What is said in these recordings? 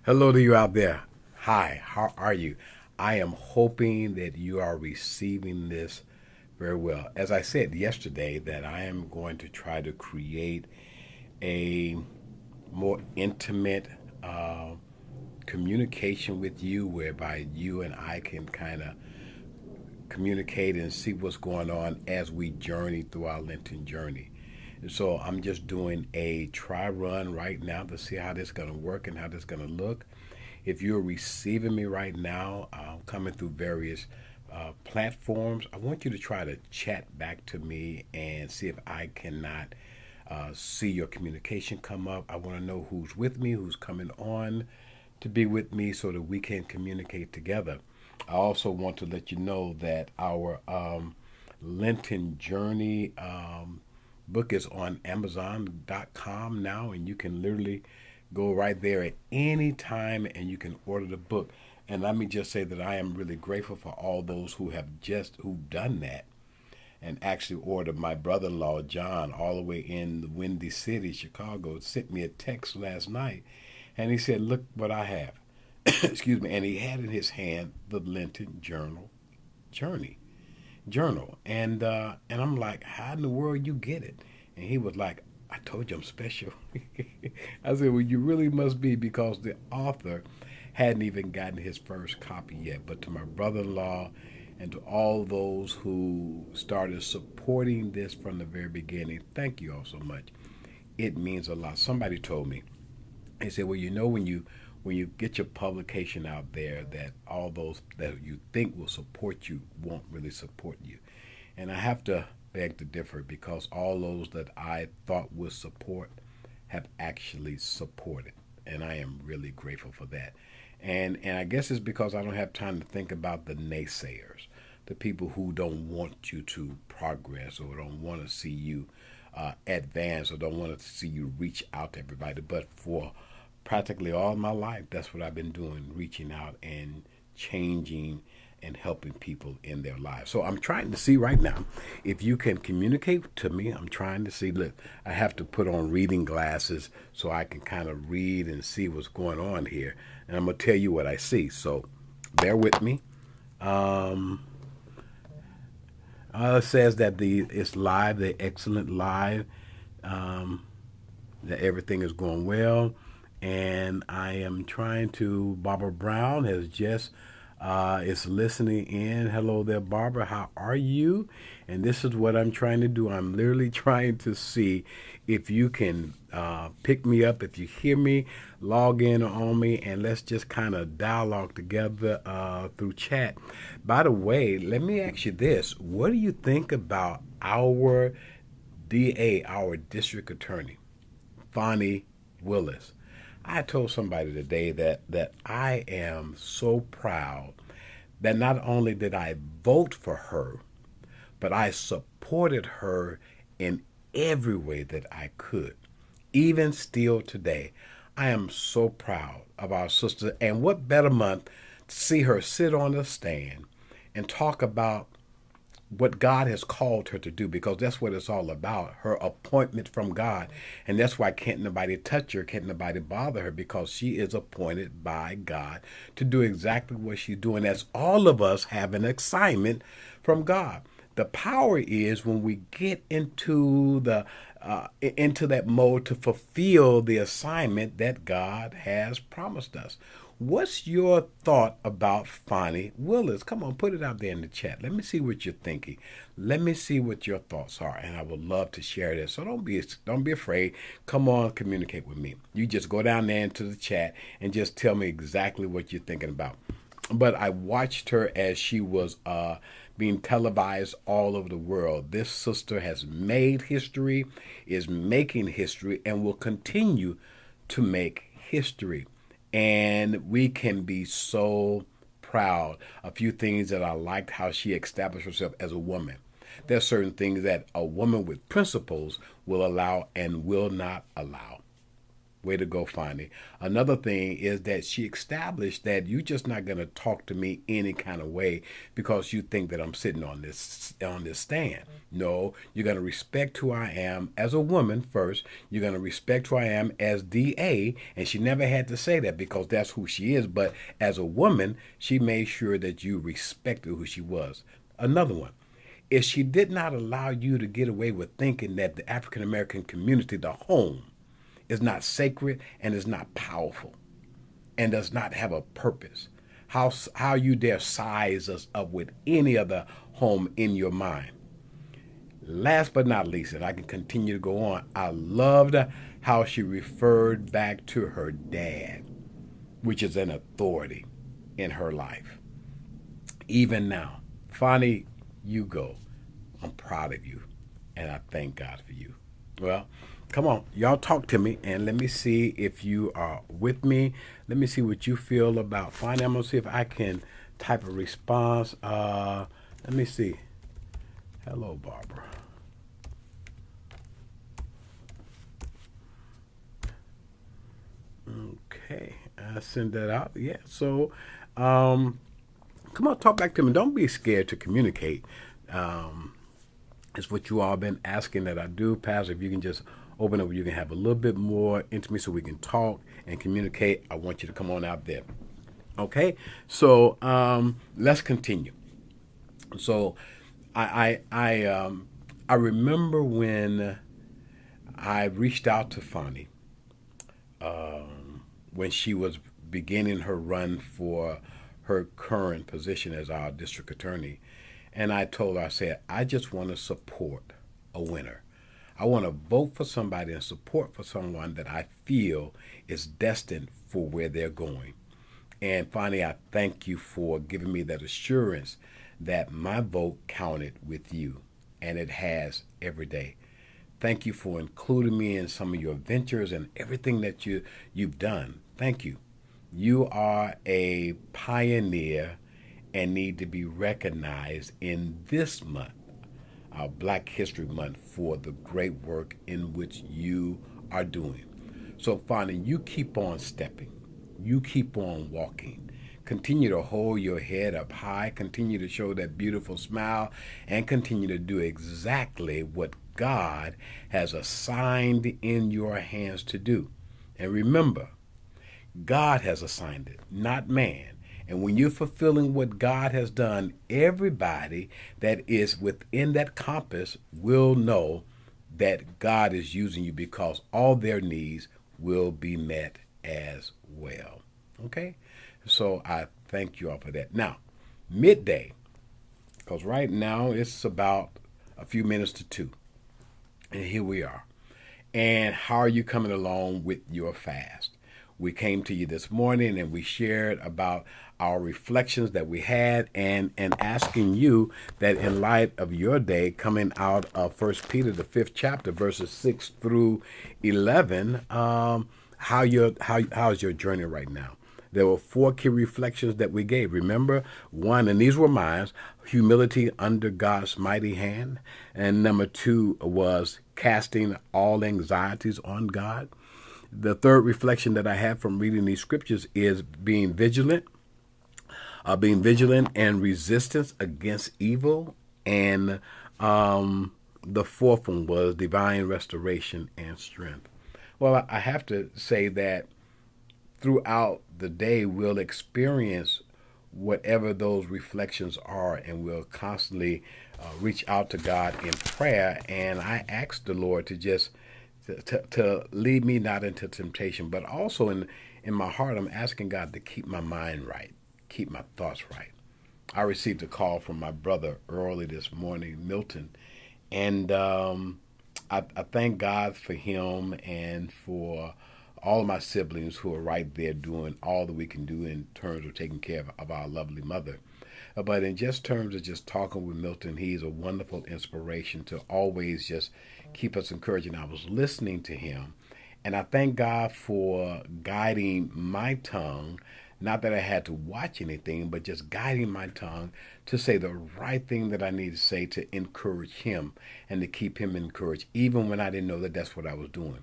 Hello to you out there. Hi, how are you? I am hoping that you are receiving this very well. As I said yesterday, that I am going to try to create a more intimate communication with you whereby you and I can kind of communicate and see what's going on as we journey through our Lenten journey. And so I'm just doing a try run right now to see how this is going to work and how this is going to look. If you're receiving me right now, coming through various platforms, I want you to try to chat back to me and see if I cannot see your communication come up. I want to know who's with me, who's coming on to be with me so that we can communicate together. I also want to let you know that our Lenten Journey book is on Amazon.com now, and you can literally go right there at any time and you can order the book. And let me just say that I am really grateful for all those who've done that and actually ordered. My brother-in-law John, all the way in the Windy City, Chicago, sent me a text last night, and he said, "Look what I have." Excuse me. And he had in his hand the Lenten Journey journal, and I'm like, "How in the world you get it?" And he was like, "I told you I'm special." I said, "Well, you really must be, because the author hadn't even gotten his first copy yet." But to my brother-in-law and to all those who started supporting this from the very beginning, thank you all so much. It means a lot. Somebody told me, they said, "Well, when you get your publication out there, that all those that you think will support you won't really support you." And I have to beg to differ, because all those that I thought would support have actually supported. And I am really grateful for that. And I guess it's because I don't have time to think about the naysayers, the people who don't want you to progress or don't want to see you advance or don't want to see you reach out to everybody. But for practically all my life, that's what I've been doing, reaching out and changing and helping people in their lives. So I'm trying to see right now if you can communicate to me. I'm trying to see. Look, I have to put on reading glasses so I can kind of read and see what's going on here. And I'm going to tell you what I see. So bear with me. Um, it says that it's live, the excellent live, um, that everything is going well. And I am trying to, Barbara Brown has just is listening in. Hello there, Barbara. How are you? And this is what I'm trying to do. I'm literally trying to see if you can pick me up. If you hear me, log in on me, and let's just kind of dialogue together through chat. By the way, let me ask you this. What do you think about our DA, our district attorney, Fonnie Willis? I told somebody today that I am so proud that not only did I vote for her, but I supported her in every way that I could. Even still today, I am so proud of our sister. And what better month to see her sit on the stand and talk about what God has called her to do, because that's what it's all about, her appointment from God. And that's why can't nobody touch her, can't nobody bother her, because she is appointed by God to do exactly what she's doing, as all of us have an assignment from God. The power is when we get into that mode to fulfill the assignment that God has promised us. What's your thought about Fonnie Willis? Come on, put it out there in the chat. Let me see what you're thinking. Let me see what your thoughts are, and I would love to share this. So don't be afraid. Come on, communicate with me. You just go down there into the chat and just tell me exactly what you're thinking about. But I watched her as she was being televised all over the world. This sister has made history, is making history, and will continue to make history. And we can be so proud. A few things that I liked: how she established herself as a woman. There are certain things that a woman with principles will allow and will not allow. Way to go, Fonnie. Another thing is that she established that you're just not going to talk to me any kind of way because you think that I'm sitting on this stand. No, you're going to respect who I am as a woman first. You're going to respect who I am as DA, and she never had to say that because that's who she is. But as a woman, she made sure that you respected who she was. Another one is she did not allow you to get away with thinking that the African American community, the home, is not sacred and is not powerful and does not have a purpose. How you dare size us up with any other home in your mind. Last but not least, and I can continue to go on, I loved how she referred back to her dad, which is an authority in her life. Even now, Fonnie, you go. I'm proud of you, and I thank God for you. Well, come on, y'all talk to me, and let me see if you are with me. Let me see what you feel about Fonnie. I'm going to see if I can type a response. Let me see. Hello, Barbara. Okay, I send that out. Yeah, so come on, talk back to me. Don't be scared to communicate. It's what you all been asking that I do. Pastor, if you can just open up, you can have a little bit more intimacy so we can talk and communicate. I want you to come on out there. Okay, so let's continue. So I remember when I reached out to Fonnie when she was beginning her run for her current position as our district attorney. And I told her, I said, I just want to support a winner. I want to vote for somebody and support for someone that I feel is destined for where they're going. And finally, I thank you for giving me that assurance that my vote counted with you, and it has every day. Thank you for including me in some of your ventures and everything that you've done. Thank you. You are a pioneer and need to be recognized in this month, our Black History Month, for the great work in which you are doing. So, Fonnie, you keep on stepping. You keep on walking. Continue to hold your head up high. Continue to show that beautiful smile and continue to do exactly what God has assigned in your hands to do. And remember, God has assigned it, not man. And when you're fulfilling what God has done, everybody that is within that compass will know that God is using you because all their needs will be met as well. Okay? So I thank you all for that. Now, midday, because right now it's about a few minutes to 2. And here we are. And how are you coming along with your fast? We came to you this morning and we shared about our reflections that we had and asking you that in light of your day coming out of 1 Peter, the 5th chapter, verses 6 through 11, how's your journey right now? There were 4 key reflections that we gave. Remember, 1, and these were mine, humility under God's mighty hand. And number 2 was casting all anxieties on God. The 3rd reflection that I have from reading these scriptures is being vigilant and resistance against evil. And the 4th one was divine restoration and strength. Well, I have to say that throughout the day, we'll experience whatever those reflections are, and we'll constantly reach out to God in prayer. And I ask the Lord to just to lead me not into temptation, but also in my heart, I'm asking God to keep my mind right, keep my thoughts right. I received a call from my brother early this morning, Milton, and I thank God for him and for all of my siblings who are right there doing all that we can do in terms of taking care of our lovely mother. But in just terms of just talking with Milton, he's a wonderful inspiration to always just keep us encouraged. And I was listening to him, and I thank God for guiding my tongue, not that I had to watch anything, but just guiding my tongue to say the right thing that I need to say to encourage him and to keep him encouraged, even when I didn't know that that's what I was doing.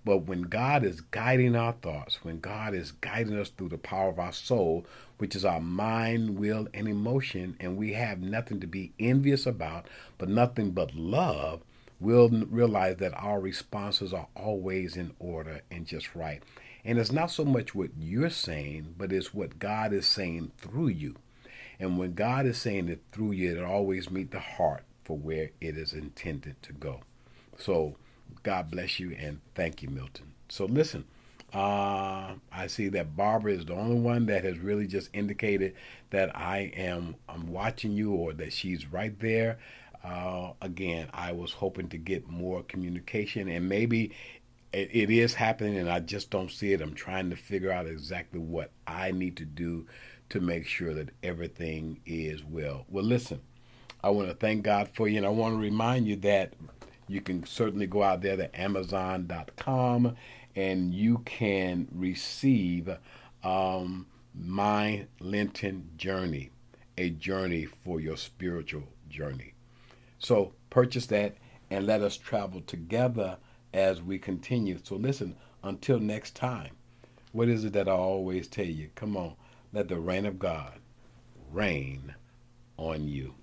But when God is guiding our thoughts, when God is guiding us through the power of our soul, which is our mind, will, and emotion, and we have nothing to be envious about, but nothing but love, we'll realize that our responses are always in order and just right. And it's not so much what you're saying, but it's what God is saying through you. And when God is saying it through you, it always meets the heart for where it is intended to go. So God bless you and thank you, Milton. So listen, I see that Barbara is the only one that has really just indicated that I'm watching you, or that she's right there. Again, I was hoping to get more communication, and maybe it is happening and I just don't see it. I'm trying to figure out exactly what I need to do to make sure that everything is well. Well, listen, I want to thank God for you, and I want to remind you that you can certainly go out there to Amazon.com and you can receive My Lenten Journey, a journey for your spiritual journey. So purchase that and let us travel together as we continue. So listen, until next time, what is it that I always tell you? Come on, let the reign of God reign on you.